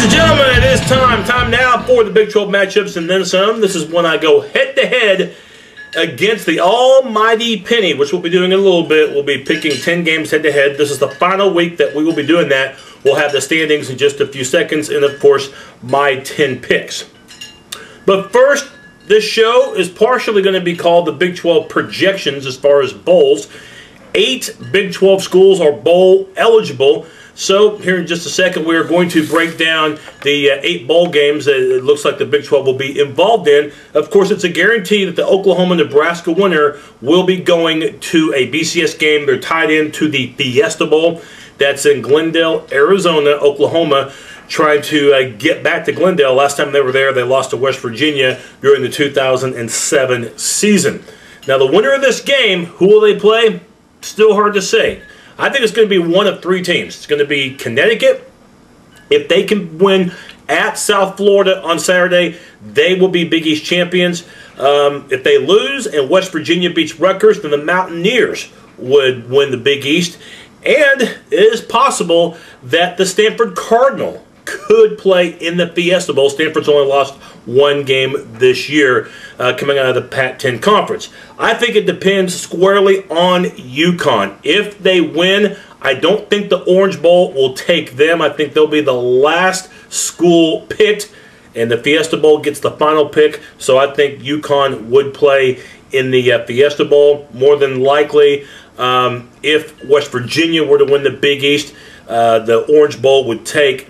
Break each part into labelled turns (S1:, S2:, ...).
S1: Ladies and gentlemen, it is time now for the Big 12 matchups and then some. This is when I go head-to-head against the almighty Penny, which we'll be doing in a little bit. We'll be picking 10 games head-to-head. This is the final week that we will be doing that. We'll have the standings in just a few seconds and, of course, my 10 picks. But first, this show is partially going to be called the Big 12 projections as far as bowls. 8 Big 12 schools are bowl eligible. So here in just a second, we are going to break down the 8 bowl games that it looks like the Big 12 will be involved in. Of course, it's a guarantee that the Oklahoma-Nebraska winner will be going to a BCS game. They're tied into the Fiesta Bowl. That's in Glendale, Arizona. Oklahoma trying to get back to Glendale. Last time they were there, they lost to West Virginia during the 2007 season. Now, the winner of this game, who will they play? Still hard to say. I think it's going to be one of 3 teams. It's going to be Connecticut. If they can win at South Florida on Saturday, they will be Big East champions. If they lose and West Virginia beats Rutgers, then the Mountaineers would win the Big East. And it is possible that the Stanford Cardinal could play in the Fiesta Bowl. Stanford's only lost 1 game this year coming out of the Pac-10 Conference. I think it depends squarely on UConn. If they win, I don't think the Orange Bowl will take them. I think they'll be the last school picked, and the Fiesta Bowl gets the final pick. So I think UConn would play in the Fiesta Bowl. More than likely, if West Virginia were to win the Big East, the Orange Bowl would take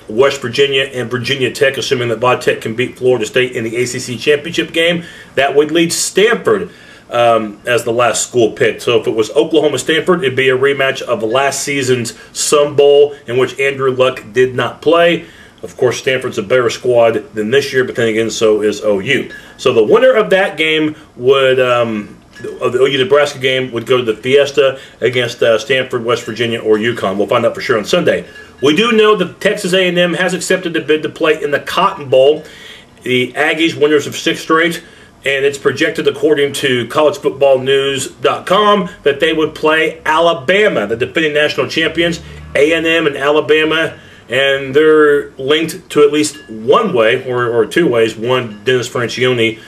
S1: West Virginia and Virginia Tech, assuming that Va Tech can beat Florida State in the ACC championship game. That would lead Stanford as the last school pick. So if it was Oklahoma-Stanford, it'd be a rematch of last season's Sun Bowl in which Andrew Luck did not play. Of course, Stanford's a better squad than this year, but then again, so is OU. So the winner of that game would... of the OU-Nebraska game would go to the Fiesta against Stanford, West Virginia, or UConn. We'll find out for sure on Sunday. We do know that Texas A&M has accepted the bid to play in the Cotton Bowl. The Aggies, winners of 6 straight, and it's projected, according to collegefootballnews.com, that they would play Alabama, the defending national champions. A&M and Alabama, and they're linked to at least one way, or 2 ways. One, Dennis Francione,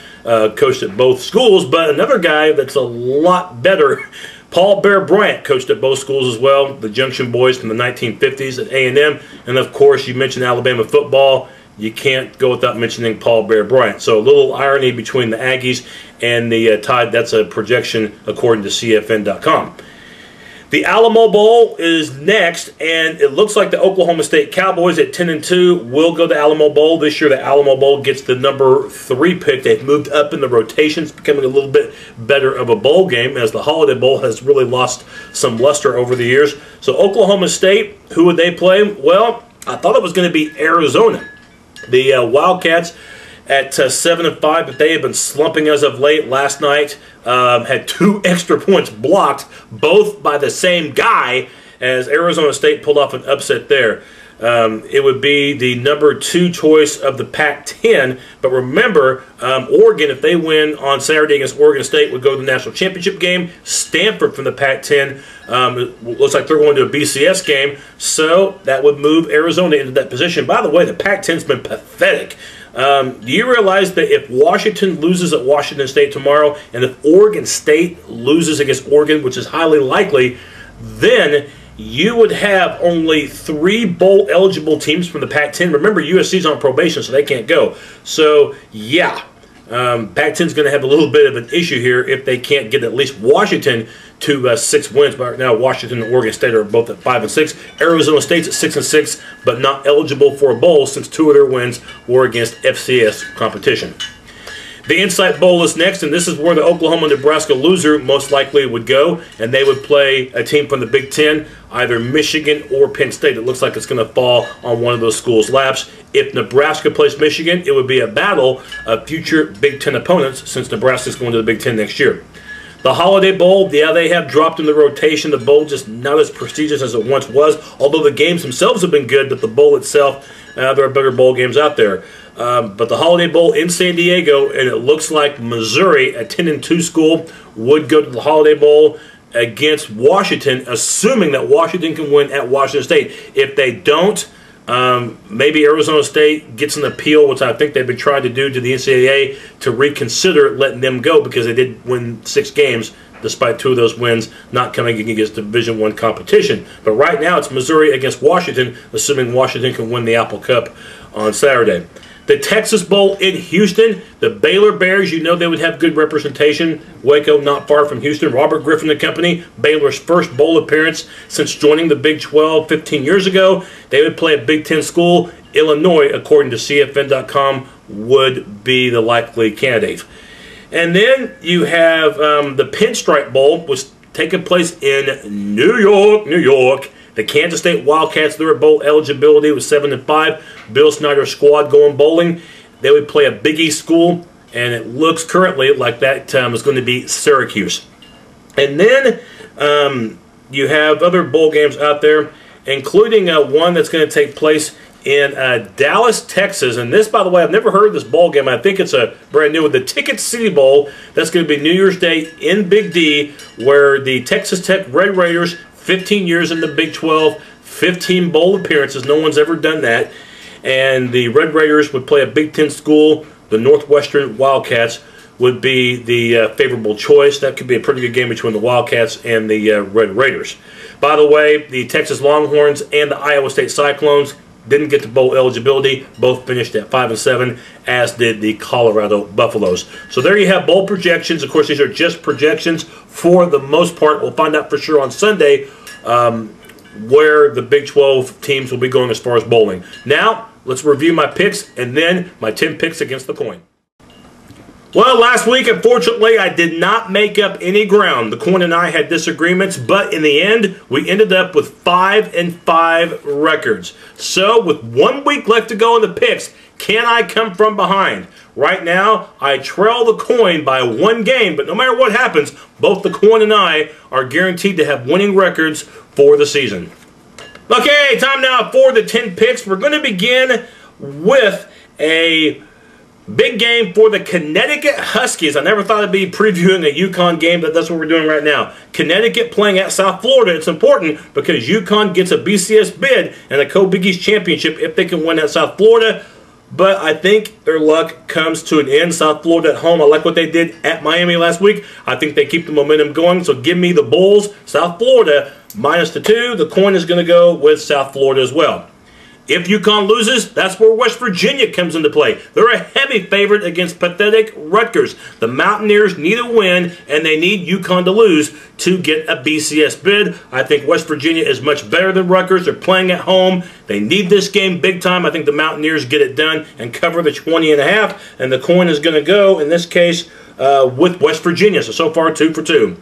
S1: coached at both schools, but another guy that's a lot better, Paul Bear Bryant, coached at both schools as well, the Junction Boys from the 1950s at A&M, and of course you mentioned Alabama football, you can't go without mentioning Paul Bear Bryant. So a little irony between the Aggies and the Tide. That's a projection according to CFN.com. The Alamo Bowl is next, and it looks like the Oklahoma State Cowboys at 10-2 will go to Alamo Bowl. This year, the Alamo Bowl gets the number 3 pick. They've moved up in the rotations, becoming a little bit better of a bowl game, as the Holiday Bowl has really lost some luster over the years. So Oklahoma State, who would they play? Well, I thought it was going to be Arizona. The Wildcats at 7-5, but they have been slumping as of late. Last night had 2 extra points blocked, both by the same guy, as Arizona State pulled off an upset there. It would be the number 2 choice of the Pac-10, but remember, Oregon, if they win on Saturday against Oregon State, would go to the national championship game. Stanford from the Pac-10, looks like they're going to a BCS game, so that would move Arizona into that position. By the way, the Pac-10's been pathetic. Do you realize that if Washington loses at Washington State tomorrow, and if Oregon State loses against Oregon, which is highly likely, then you would have only 3 bowl-eligible teams from the Pac-10. Remember, USC's on probation, so they can't go. So, yeah, Pac-10's going to have a little bit of an issue here if they can't get at least Washington to 6 wins. But right now, Washington and Oregon State are both at 5-6. Arizona State's at 6-6, but not eligible for a bowl since 2 of their wins were against FCS competition. The Insight Bowl is next, and this is where the Oklahoma-Nebraska loser most likely would go, and they would play a team from the Big Ten, either Michigan or Penn State. It looks like it's going to fall on one of those schools' laps. If Nebraska plays Michigan, it would be a battle of future Big Ten opponents, since Nebraska is going to the Big Ten next year. The Holiday Bowl, yeah, they have dropped in the rotation. The bowl just not as prestigious as it once was, although the games themselves have been good, but the bowl itself, there are better bowl games out there. But the Holiday Bowl in San Diego, and it looks like Missouri, a 10-2 school, would go to the Holiday Bowl against Washington, assuming that Washington can win at Washington State. If they don't, Maybe Arizona State gets an appeal, which I think they've been trying to do to the NCAA, to reconsider letting them go because they did win 6 games, despite 2 of those wins not coming against Division I competition. But right now it's Missouri against Washington, assuming Washington can win the Apple Cup on Saturday. The Texas Bowl in Houston, the Baylor Bears, you know they would have good representation. Waco, not far from Houston. Robert Griffin and company, Baylor's first bowl appearance since joining the Big 12 15 years ago. They would play a Big 10 school. Illinois, according to CFN.com, would be the likely candidate. And then you have the Pinstripe Bowl, which taking place in New York, New York. The Kansas State Wildcats, their bowl eligibility was 7-5. Bill Snyder's squad going bowling. They would play a Big East school, and it looks currently like that is going to be Syracuse. And then you have other bowl games out there, including one that's going to take place in Dallas, Texas. And this, by the way, I've never heard of this bowl game. I think it's a brand new one. The Ticket City Bowl. That's going to be New Year's Day in Big D, where the Texas Tech Red Raiders, 15 years in the Big 12, 15 bowl appearances. No one's ever done that. And the Red Raiders would play a Big 10 school. The Northwestern Wildcats would be the favorable choice. That could be a pretty good game between the Wildcats and the Red Raiders. By the way, the Texas Longhorns and the Iowa State Cyclones didn't get the bowl eligibility. Both finished at 5-7, as did the Colorado Buffaloes. So there you have bowl projections. Of course, these are just projections for the most part. We'll find out for sure on Sunday where the Big 12 teams will be going as far as bowling. Now, let's review my picks and then my 10 picks against the coin. Well, last week, unfortunately, I did not make up any ground. The coin and I had disagreements, but in the end, we ended up with 5-5 records. So, with 1 week left to go in the picks, can I come from behind? Right now, I trail the coin by 1 game, but no matter what happens, both the coin and I are guaranteed to have winning records for the season. Okay, time now for the 10 picks. We're going to begin with a big game for the Connecticut Huskies. I never thought I'd be previewing a UConn game, but that's what we're doing right now. Connecticut playing at South Florida. It's important because UConn gets a BCS bid and a Co-Big East championship if they can win at South Florida. But I think their luck comes to an end. South Florida at home. I like what they did at Miami last week. I think they keep the momentum going. So give me the Bulls. South Florida minus the 2. The coin is going to go with South Florida as well. If UConn loses, that's where West Virginia comes into play. They're a heavy favorite against pathetic Rutgers. The Mountaineers need a win, and they need UConn to lose to get a BCS bid. I think West Virginia is much better than Rutgers. They're playing at home. They need this game big time. I think the Mountaineers get it done and cover the 20.5, and the coin is going to go, in this case, with West Virginia. So far, 2 for 2.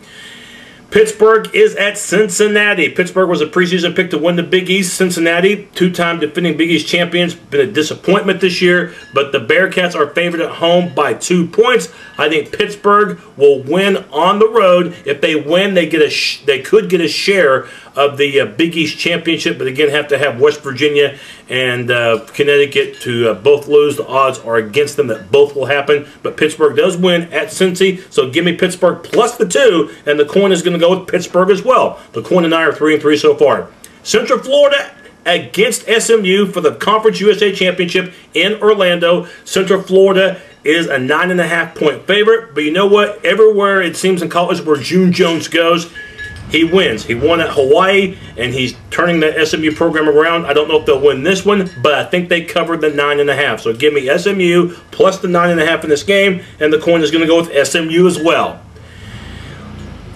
S1: Pittsburgh is at Cincinnati. Pittsburgh was a preseason pick to win the Big East. Cincinnati, 2-time defending Big East champions, been a disappointment this year, but the Bearcats are favored at home by 2 points. I think Pittsburgh will win on the road. If they win, they could get a share of the Big East championship, but again, have to have West Virginia and Connecticut to both lose. The odds are against them that both will happen, but Pittsburgh does win at Cincy, so give me Pittsburgh plus the 2, and the coin is going to go with Pittsburgh as well. The coin and I are 3-3 so far. Central Florida against SMU for the Conference USA Championship in Orlando. Central Florida is a 9.5-point favorite, but you know what? Everywhere it seems in college where June Jones goes, he wins. He won at Hawaii, and he's turning the SMU program around. I don't know if they'll win this one, but I think they covered the 9.5. So give me SMU plus the 9.5 in this game, and the coin is going to go with SMU as well.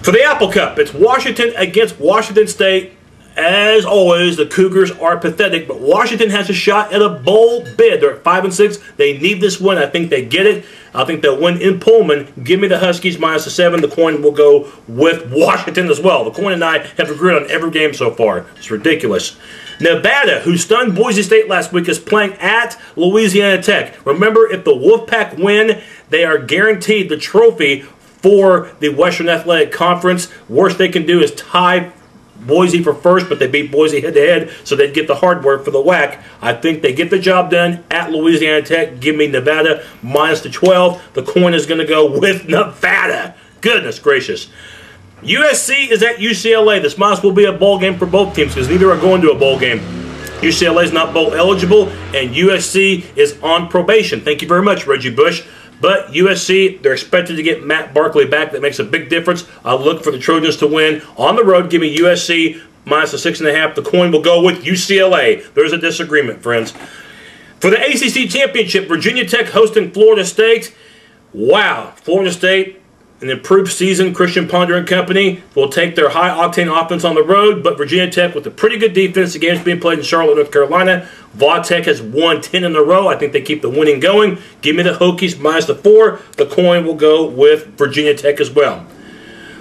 S1: For the Apple Cup, it's Washington against Washington State. As always, the Cougars are pathetic, but Washington has a shot at a bowl bid. They're at 5-6. They need this win. I think they get it. I think they'll win in Pullman. Give me the Huskies minus the 7. The coin will go with Washington as well. The coin and I have agreed on every game so far. It's ridiculous. Nevada, who stunned Boise State last week, is playing at Louisiana Tech. Remember, if the Wolfpack win, they are guaranteed the trophy for the Western Athletic Conference. Worst they can do is tie Boise for first, but they beat Boise head-to-head, so they'd get the hardware for the WAC. I think they get the job done at Louisiana Tech. Give me Nevada minus the 12. The coin is going to go with Nevada. Goodness gracious. USC is at UCLA. This might as well be a bowl game for both teams because neither are going to a bowl game. UCLA is not bowl eligible, and USC is on probation. Thank you very much, Reggie Bush. But USC, they're expected to get Matt Barkley back. That makes a big difference. I'll look for the Trojans to win on the road. Give me USC minus the 6.5. The coin will go with UCLA. There's a disagreement, friends. For the ACC Championship, Virginia Tech hosting Florida State. Wow, Florida State, an improved season. Christian Ponder and company will take their high-octane offense on the road, but Virginia Tech with a pretty good defense. The game's being played in Charlotte, North Carolina. Va Tech has won 10 in a row. I think they keep the winning going. Give me the Hokies minus the 4. The coin will go with Virginia Tech as well.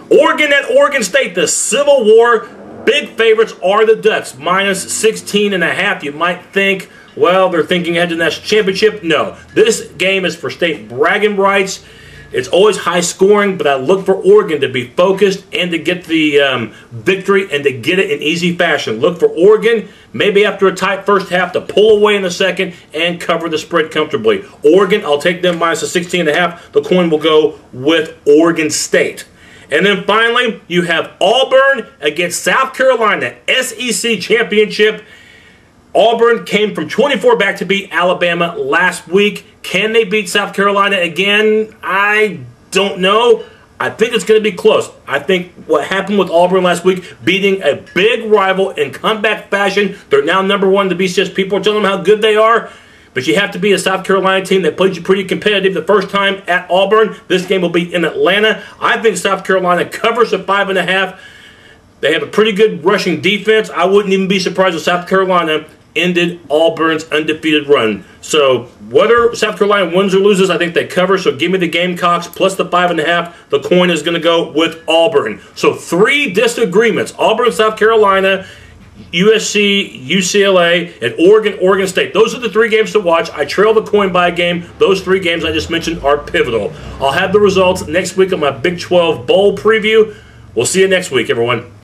S1: Oregon at Oregon State, the Civil War. Big favorites are the Ducks, minus 16.5. You might think, well, they're thinking ahead to the national championship. No, this game is for state bragging rights. It's always high scoring, but I look for Oregon to be focused and to get the victory and to get it in easy fashion. Look for Oregon, maybe after a tight first half, to pull away in the second and cover the spread comfortably. Oregon, I'll take them minus the 16.5. The coin will go with Oregon State. And then finally, you have Auburn against South Carolina, SEC Championship. Auburn came from 24 back to beat Alabama last week. Can they beat South Carolina again? I don't know. I think it's going to be close. I think what happened with Auburn last week, beating a big rival in comeback fashion, they're now #1 in the BCS. People are telling them how good they are. But you have to be a South Carolina team that played you pretty competitive the first time at Auburn. This game will be in Atlanta. I think South Carolina covers the 5.5. They have a pretty good rushing defense. I wouldn't even be surprised if South Carolina ended Auburn's undefeated run. So whether South Carolina wins or loses, I think they cover. So give me the Gamecocks plus the 5.5. The coin is going to go with Auburn. So 3 disagreements. Auburn, South Carolina, USC, UCLA, and Oregon, Oregon State. Those are the 3 games to watch. I trail the coin by game. Those 3 games I just mentioned are pivotal. I'll have the results next week on my Big 12 Bowl preview. We'll see you next week, everyone.